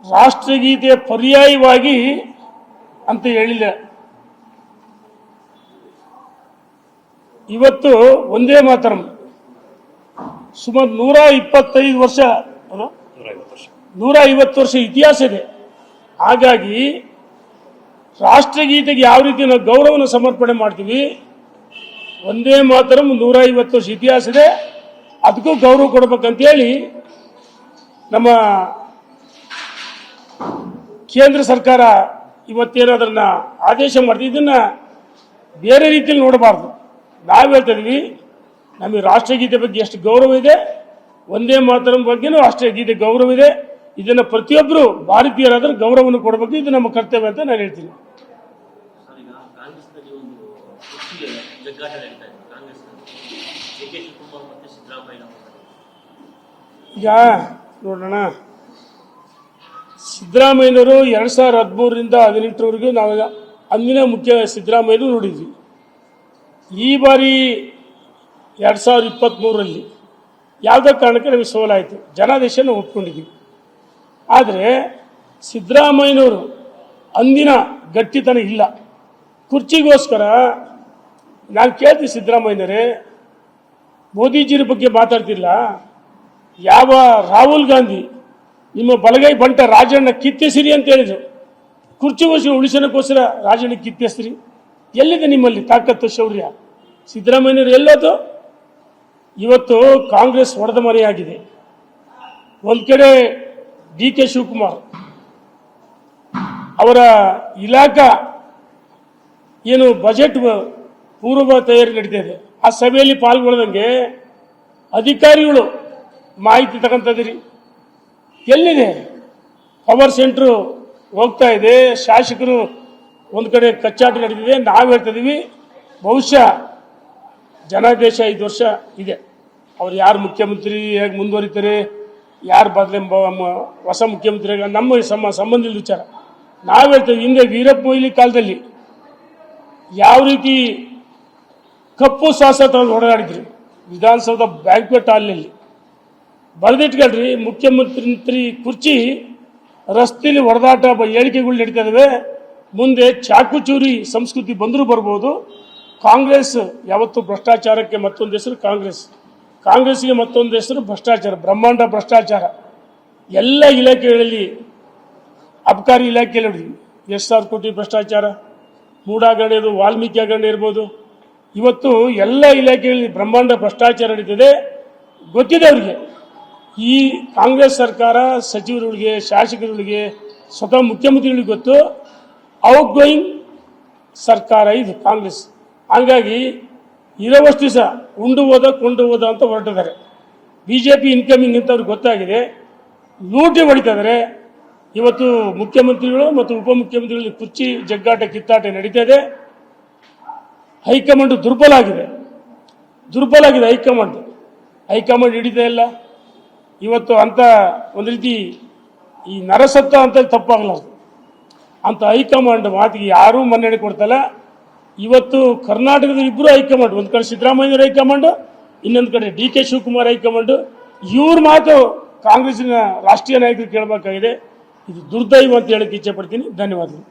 ರಾಷ್ಟ್ರಗೀತೆಯ ಪರ್ಯಾಯವಾಗಿ ಅಂತ ಹೇಳಿಲ್ಲ. ಇವತ್ತು ಒಂದೇ ಮಾತರಂ ಸುಮಾರು 125 ವರ್ಷ 150 ವರ್ಷ ಇತಿಹಾಸ ಇದೆ. ಹಾಗಾಗಿ ರಾಷ್ಟ್ರಗೀತೆಗೆ ಯಾವ ರೀತಿ ನಾವು ಗೌರವನ ಸಮರ್ಪಣೆ ಮಾಡ್ತೀವಿ, ಒಂದೇ ಮಾತರಂ 150 ವರ್ಷ ಇತಿಹಾಸ ಇದೆ, ಅದಕ್ಕೂ ಗೌರವ ಕೊಡಬೇಕಂತೇಳಿ ನಮ್ಮ ಕೇಂದ್ರ ಸರ್ಕಾರ ಇವತ್ತೇನಾದ್ರನ್ನ ಆದೇಶ ಮಾಡ್ತೀವಿ. ಇದನ್ನ ಬೇರೆ ರೀತಿಯಲ್ಲಿ ನೋಡಬಾರ್ದು. ನಾವು ಹೇಳ್ತಾ ಇದೀವಿ, ನಮಗೆ ರಾಷ್ಟ್ರಗೀತೆ ಬಗ್ಗೆ ಎಷ್ಟು ಗೌರವ ಇದೆ, ಒಂದೇ ಮಾತರಂ ಬಗ್ಗೆನೂ ರಾಷ್ಟ್ರಗೀತೆ ಗೌರವ ಇದೆ. ಇದನ್ನು ಪ್ರತಿಯೊಬ್ಬರು ಭಾರತೀಯರಾದ್ರೆ ಗೌರವವನ್ನು ಕೊಡಬೇಕು. ಇದು ನಮ್ಮ ಕರ್ತವ್ಯ ಅಂತ ನಾನು ಹೇಳ್ತೀನಿ. ಈಗ ನೋಡೋಣ, ಸಿದ್ದರಾಮಯ್ಯನವರು 2013ರಿಂದ 2018ರವರೆಗೂ ನಾವು ಅಂದಿನ ಮುಖ್ಯ ಸಿದ್ದರಾಮಯ್ಯನೂ ನೋಡಿದ್ವಿ. ಈ ಬಾರಿ 2023ರಲ್ಲಿ ಯಾವುದೋ ಕಾರಣಕ್ಕೆ ನಮಗೆ ಸೋಲಾಯಿತು, ಜನಾದೇಶನ ಒಪ್ಕೊಂಡಿದ್ವಿ. ಆದರೆ ಸಿದ್ದರಾಮಯ್ಯನವರು ಅಂದಿನ ಗಟ್ಟಿತನ ಇಲ್ಲ. ಕುರ್ಚಿಗೋಸ್ಕರ ನಾನು ಕೇಳ್ತೀನಿ, ಸಿದ್ದರಾಮಯ್ಯನವರೇ, ಮೋದಿಜಿರ ಬಗ್ಗೆ ಮಾತಾಡ್ತಿಲ್ಲ. ಯಾವ ರಾಹುಲ್ ಗಾಂಧಿ ನಿಮ್ಮ ಬಲಗೈ ಬಂಟ ರಾಜಣ್ಣ ಕಿತ್ತೆಸಿರಿ ಅಂತ ಹೇಳಿದ್ರು, ಕುರ್ಚಿಗೋಸ್ಕರ ಉಳಿಸೋಕ್ಕೋಸ್ಕರ ರಾಜಣ್ಣ ಕಿತ್ತೆಸ್ರಿ. ಎಲ್ಲಿದೆ ನಿಮ್ಮಲ್ಲಿ ತಾಕತ್ತು, ಶೌರ್ಯ? ಸಿದ್ದರಾಮಯ್ಯನವರು ಎಲ್ಲೋದು? ಇವತ್ತು ಕಾಂಗ್ರೆಸ್ ಹೊಡೆದ ಮರೆಯಾಗಿದೆ. ಒಂದು ಕಡೆ DK ಶಿವಕುಮಾರ್ ಅವರ ಇಲಾಖಾ ಏನು ಬಜೆಟ್ ಪೂರ್ವ ತಯಾರಿ ನಡೀತಾ ಇದೆ, ಆ ಸಭೆಯಲ್ಲಿ ಪಾಲ್ಗೊಳ್ಳದಂಗೆ ಅಧಿಕಾರಿಗಳು ಮಾಹಿತಿ ತಗೊಂತಿದ್ದೀರಿ. ಎಲ್ಲಿದೆ? ಪವರ್ ಸೆಂಟ್ರು ಹೋಗ್ತಾ ಇದೆ, ಶಾಸಕರು ಒಂದು ಕಡೆ ಕಚ್ಚಾಟ ನಡೆದಿದೆ. ನಾವು ಹೇಳ್ತಾ ಇದೀವಿ, ಬಹುಶಃ ಜನಾದೇಶ 5 ವರ್ಷ ಇದೆ. ಅವ್ರು ಯಾರು ಮುಖ್ಯಮಂತ್ರಿ ಹೇಗೆ ಮುಂದುವರಿತಾರೆ, ಯಾರು ಹೊಸ ಮುಖ್ಯಮಂತ್ರಿ ನಮ್ಮ ಸಂಬಂಧಿಸಿದ ವಿಚಾರ. ನಾವು ಹೇಳ್ತೇವೆ, ಹಿಂದೆ ವೀರಪ್ಪ ಮೊಯ್ಲಿ ಕಾಲದಲ್ಲಿ ಯಾವ ರೀತಿ ಕಪ್ಪು ಶ್ವಾಸ ತಗೊಂಡು ಓಡಾಡಿದ್ರು ವಿಧಾನಸೌಧ ಬ್ಯಾಂಕ್ವೆಟ್ ಹಾಲ್ನಲ್ಲಿ. ಬರೆದಿಟ್ಕೊಳ್ರಿ, ಮುಖ್ಯಮಂತ್ರಿ ಕುರ್ಚಿ ರಸ್ತೆಯಲ್ಲಿ ಹೊಡೆದಾಟ ಹೇಳಿಕೆಗಳು ನಡೀತಾ ಇದಾವೆ. ಮುಂದೆ ಚಾಕುಚೂರಿ ಸಂಸ್ಕೃತಿ ಬಂದರೂ ಬರ್ಬೋದು. ಕಾಂಗ್ರೆಸ್ ಯಾವತ್ತು ಭ್ರಷ್ಟಾಚಾರಕ್ಕೆ ಮತ್ತೊಂದು ಹೆಸರು ಕಾಂಗ್ರೆಸ್ಗೆ ಮತ್ತೊಂದು ಹೆಸರು ಭ್ರಷ್ಟಾಚಾರ, ಬ್ರಹ್ಮಾಂಡ ಭ್ರಷ್ಟಾಚಾರ. ಎಲ್ಲ ಇಲಾಖೆಗಳಲ್ಲಿ, ಅಬಕಾರಿ ಇಲಾಖೆಯಲ್ಲಿ ನೋಡಿದ್ವಿ 10,000 ಕೋಟಿ ಭ್ರಷ್ಟಾಚಾರ, ಮೂಡ ಹಗರಣದು, ವಾಲ್ಮೀಕಿ ಹಗರಣ ಇರ್ಬೋದು. ಇವತ್ತು ಎಲ್ಲ ಇಲಾಖೆಗಳಲ್ಲಿ ಬ್ರಹ್ಮಾಂಡ ಭ್ರಷ್ಟಾಚಾರ ನಡೀತಿದೆ. ಗೊತ್ತಿದೆ ಅವರಿಗೆ, ಈ ಕಾಂಗ್ರೆಸ್ ಸರ್ಕಾರ ಸಚಿವರುಗಳಿಗೆ, ಶಾಸಕರುಗಳಿಗೆ, ಸ್ವತಃ ಮುಖ್ಯಮಂತ್ರಿಗಳಿಗೆ ಗೊತ್ತು. ಔಟ್ ಗೋಯಿಂಗ್ ಸರ್ಕಾರ ಇದು ಕಾಂಗ್ರೆಸ್. ಹಾಗಾಗಿ ಇರೋವಷ್ಟು ದಿವಸ ಉಂಡು ಹೋದ ಕೊಂಡು ಹೋದ ಅಂತ ಹೊರಟಿದ್ದಾರೆ. BJP ಇನ್ಕಮಿಂಗ್ ಅಂತ ಅವ್ರಿಗೆ ಗೊತ್ತಾಗಿದೆ, ಲೂಟಿ ಹೊಡಿತಾ ಇದ್ದಾರೆ. ಇವತ್ತು ಮುಖ್ಯಮಂತ್ರಿಗಳು ಮತ್ತು ಉಪಮುಖ್ಯಮಂತ್ರಿಗಳಲ್ಲಿ ಕುರ್ಚಿ ಜಗ್ಗಾಟ, ಕಿತ್ತಾಟ ನಡೀತಾ ಇದೆ. ಹೈಕಮಾಂಡ್ ದುರ್ಬಲ ಆಗಿದೆ. ಹೈಕಮಾಂಡ್ ಹಿಡಿತಾ ಇಲ್ಲ. ಇವತ್ತು ಅಂತ ಒಂದು ರೀತಿ ಈ ನರಸತ್ತ ಅಂತ ತಪ್ಪಾಗಲಾರ್ದು ಅಂತ ಹೈಕಮಾಂಡ್ ಮಾತಿಗೆ ಯಾರೂ ಮನ್ನಣೆ ಕೊಡ್ತಲ್ಲ. ಇವತ್ತು ಕರ್ನಾಟಕದ ಇಬ್ಬರು ಹೈಕಮಾಂಡ್, ಒಂದು ಕಡೆ ಸಿದ್ದರಾಮಯ್ಯನವರ ಹೈಕಮಾಂಡ್, ಇನ್ನೊಂದು ಕಡೆ DK ಶಿವಕುಮಾರ್ ಹೈಕಮಾಂಡ್. ಇವ್ರ ಮಾತು ಕಾಂಗ್ರೆಸ್ಸಿನ ರಾಷ್ಟ್ರೀಯ ನಾಯಕರು ಕೇಳಬೇಕಾಗಿದೆ. ಇದು ದುರ್ದೈವ ಅಂತ ಹೇಳಕ್ಕೆ ಇಚ್ಛೆ ಪಡ್ತೀನಿ. ಧನ್ಯವಾದಗಳು.